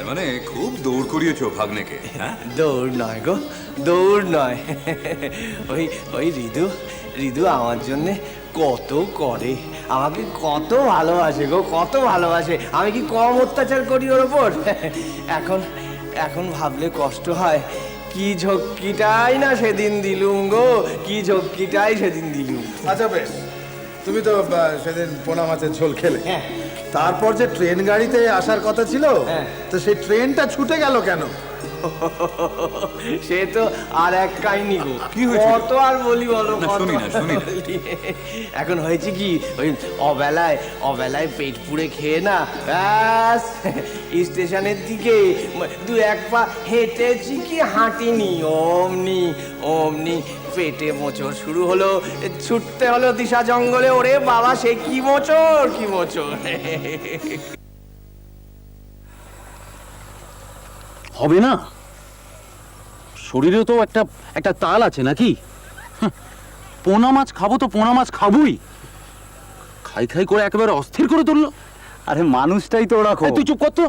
মানে খুব দৌড় করিয়েছো ভাগ্নেকে। হ্যাঁ, দৌড় নয় গো, দৌড় নয়। ওই ওই ঋতু ঋতু আমার জন্যে কত করে, আমাকে কত ভালোবাসে গো, কত ভালোবাসে। আমি কি কম অত্যাচার করি ওর ওপর? এখন এখন ভাবলে কষ্ট হয়, কি ঝক্কিটাই না সেদিন দিলুম গো, কি ঝক্কিটাই সেদিন দিলুম। আচ্ছা বেশ, তুমি তো সেদিন পোনা মাছের ঝোল খেলে। হ্যাঁ। তারপর যে ট্রেন গাড়িতে আসার কথা ছিল, হ্যাঁ। তো সেই ট্রেনটা ছুটে গেল কেন? সে তো আর এক কাহিনী গো। কি হয়েছিল? কত আর বলি বলো, না, কত শুনি না, আর শুনি না। বলি। এখন হয়েছে কি, ওই অবেলায় অবেলায় পেট পুড়ে খেয়ে না ব্যাস স্টেশনের দিকে দু এক পা হেঁটেছি কি হাঁটিনি, অমনি অমনি পেটে মোচড় শুরু হলো, ছুটতে হলো দিশা জঙ্গলে। ওরে বাবা, সে কি মোচড়, কি মোচড়। হবে না, শরীরেও তো একটা একটা তাল আছে নাকি? পোনা মাছ খাবো তো পোনা মাছ খাবই, খাই খাই করে একেবারে অস্থির করে তুললো। আরে মানুষটাই তো ওরকম। এই তুই চুপ করতো।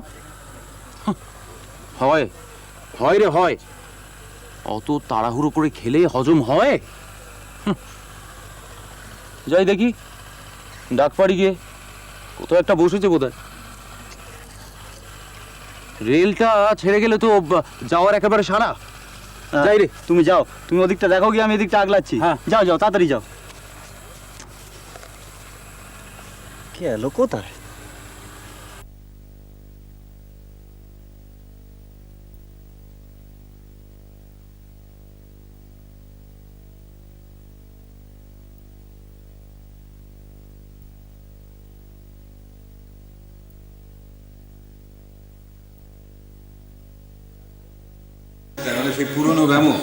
হয় হয় রে হয়, অত তাড়াহুড়ো করে খেলে হজম হয়? যাই দেখি, ডাক পাড়ি গিয়ে কোথাও একটা বসেছে বোধহয়। রেলটা ছেড়ে গেলে তো যাওয়ার একেবারে সারা। যাই রে, তুমি যাও, তুমি ওদিকটা দেখো গিয়ে আমি এদিকটা আগলাচ্ছি। হ্যাঁ। যাও যাও, তাড়াতাড়ি যাও। কে এলো কোথায়? তাহলে সেই পুরনো ব্যামো।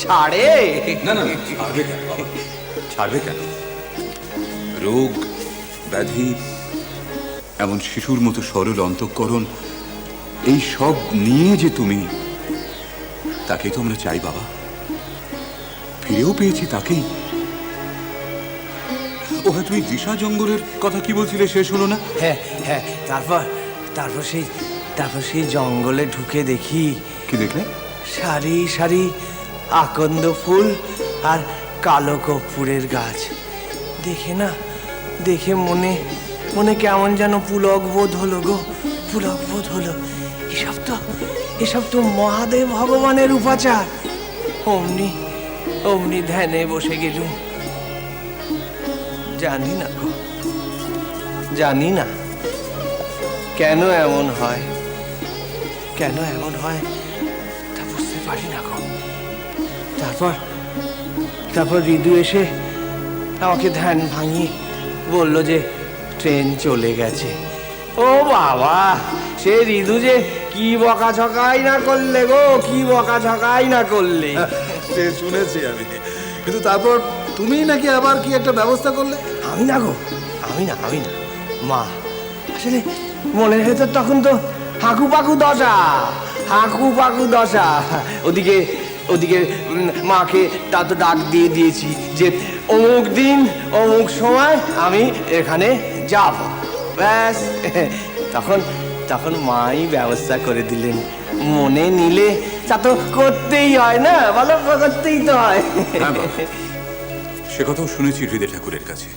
ছাড়ে না না না, ছাড়বে কেন বাবা, ছাড়বে কেন? রোগ ব্যাধি, এমন শিশুর মতো সরল অন্তঃকরণ, এই সব নিয়ে যে তুমি, তাকে তো আমরা চাই বাবা। ফিরেও পেয়েছি তাকেই। ও হ্যাঁ, তুমি দিশা জঙ্গলের কথা কি বলছিলে, শেষ হলো না? হ্যাঁ হ্যাঁ, তারপর তারপর সেই জঙ্গলে ঢুকে দেখি, কি দেখলে? সারি সারি আকন্দ ফুল আর কালো কর্পূরের গাছ। দেখে মনে মনে কেমন যেন পুলক বোধ হলো গো, পুলক বোধ হলো। এসব তো মহাদেব ভগবানের উপাচার। অমনি অমনি ধ্যানে বসে গেলুম। জানি না গো, জানি না কেন এমন হয়, কেন এমন হয় তা বুঝতে পারি না গো। তারপর ঋতু এসে আমাকে ধ্যান ভাঙিয়ে বলল যে ট্রেন চলে গেছে। ও বাবা, সে ঋতু যে কি বকাঝকাই না করলে গো, কি বকাঝকাই না করলে। সে শুনেছি আমি, কিন্তু তারপর তুমি নাকি আবার কি একটা ব্যবস্থা করলে? আমি না গো, আমি না মা, আসলে মনের ভেতর তখন তো হাঁকু পাকু দশা। ওদিকে মাকে তা তো ডাক দিয়ে দিয়েছি যে অমুক দিন অমুক সময় আমি এখানে যাব, ব্যাস। তখন মাই ব্যবস্থা করে দিলেন। মনে নিলে তা তো করতেই হয় না, বলো, করতেই তো হয়। হ্যাঁ বাবা, সে কথাও শুনেছি হৃদয় ঠাকুরের কাছে।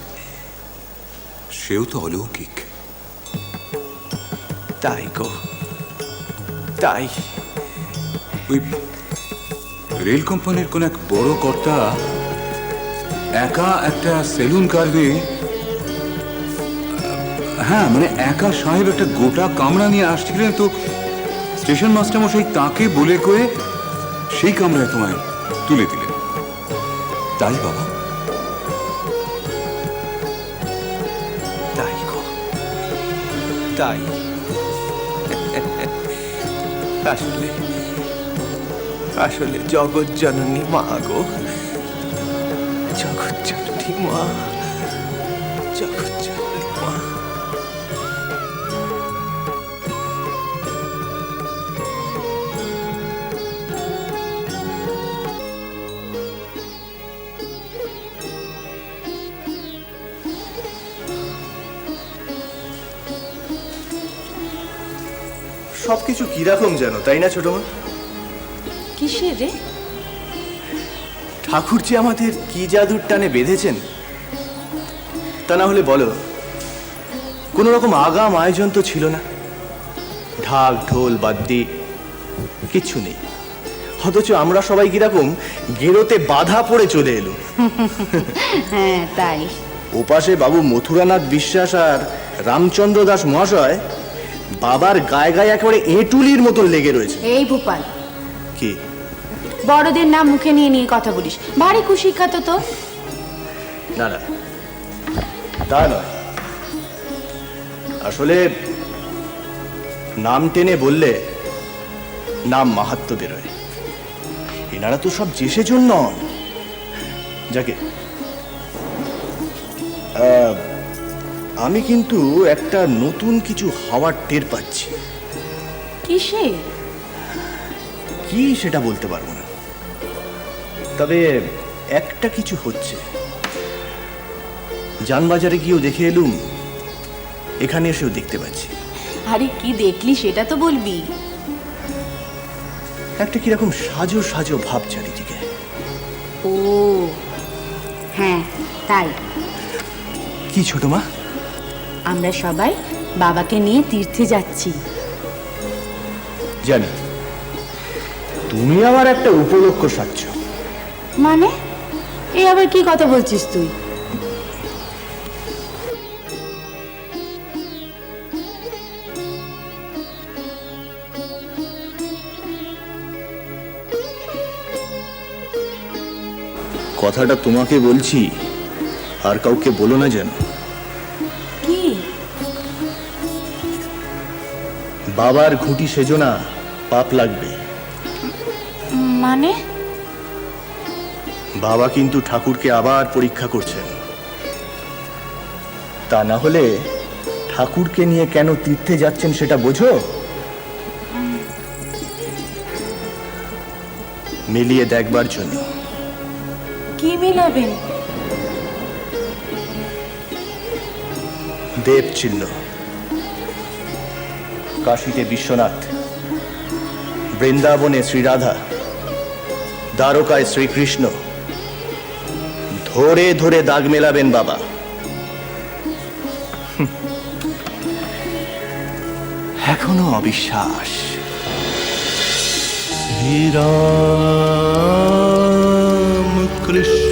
সেও তো অলৌকিক। তাই গো, তাই। ওই রেল কোম্পানির কোন এক বড় কর্তা একা একটা সেলুন কারবে, হ্যাঁ মানে একা সাহেব একটা গোটা কামরা নিয়ে আসছিলেন, তো স্টেশন মাস্টার মশাই তাকে বলে কয়ে সেই কামরায় তোমায় তুলে দিলেন, তাই বাবা? তাই গো, তাই। আসলে জগৎ জননী মা গো, জগৎ জননী মা, জগৎ জননী মা। সবকিছু কিরকম যেন, তাই না ছোট মা? কিসের রে? ঠাকুর যে আমাদের কি জাদুর টানে বেঁধেছেন, তা না হলে বলো, কোনো রকম আগাম আয়োজন তো ছিল না, ঢাক ঢোল বাদ্যি কিচ্ছু নেই, অথচ আমরা সবাই কিরকম গেরোতে বাধা পড়ে চলে এলো। হ্যাঁ তাই। ওপাশে বাবু মথুরানাথ বিশ্বাস আর রামচন্দ্র দাস মহাশয় বাবার গায়ে গায়ে একেবারে এঁটুলির মতন লেগে রয়েছে। এই ভূপাল, কি? বড়দের নাম মুখে নিয়ে নিয়ে কথা বলিস, ভারী কুশিক্ষা তো তোর। না না, তা নয়, আসলে নাম টেনে বললে নাম মাহাত্ম্য বেরোয়। এনারা তো সব যে সেজন নন। যাকে আমি কিন্তু একটা নতুন কিছু হাওয়ার টের পাচ্ছি। কিসে? কি সেটা বলতে পারবো না, তবে একটা কিছু হচ্ছে। যানবাজারে গিয়েও দেখে এলুম, এখানে এসেও দেখতে পাচ্ছি। আরে কি দেখলি সেটা তো বলবি। একটা কিরকম সাজো সাজো ভাব চারিদিকে। ও হ্যাঁ তাই। কি ছোট মা? আমরা সবাই বাবাকে নিয়ে তীর্থে যাচ্ছি। জানি, তুমি আবার একটা উপলক্ষ সাজছ। মানে এই আবার কি কথা বলছিস তুই? কথাটা তোমাকে বলছি, আর কাউকে বলো না যেন। কি? বাবার ঘুঁটি সেজো না, পাপ লাগবে। মানে? বাবা কিন্তু ঠাকুরকে আবার পরীক্ষা করছেন। তা না হলে ঠাকুরকে নিয়ে কেন তীর্থে যাচ্ছেন সেটা বোঝো? মিলিয়ে দেখবার জন্য। কি মিলাবেন? দেব চিহ্ন, কাশীতে বিশ্বনাথ, বৃন্দাবনে শ্রীরাধা, দ্বারকায় শ্রীকৃষ্ণ, ধরে ধরে দাগ মেলাবেন বাবা। এখনো অবিশ্বাস। শ্রীরাম কৃষ্ণ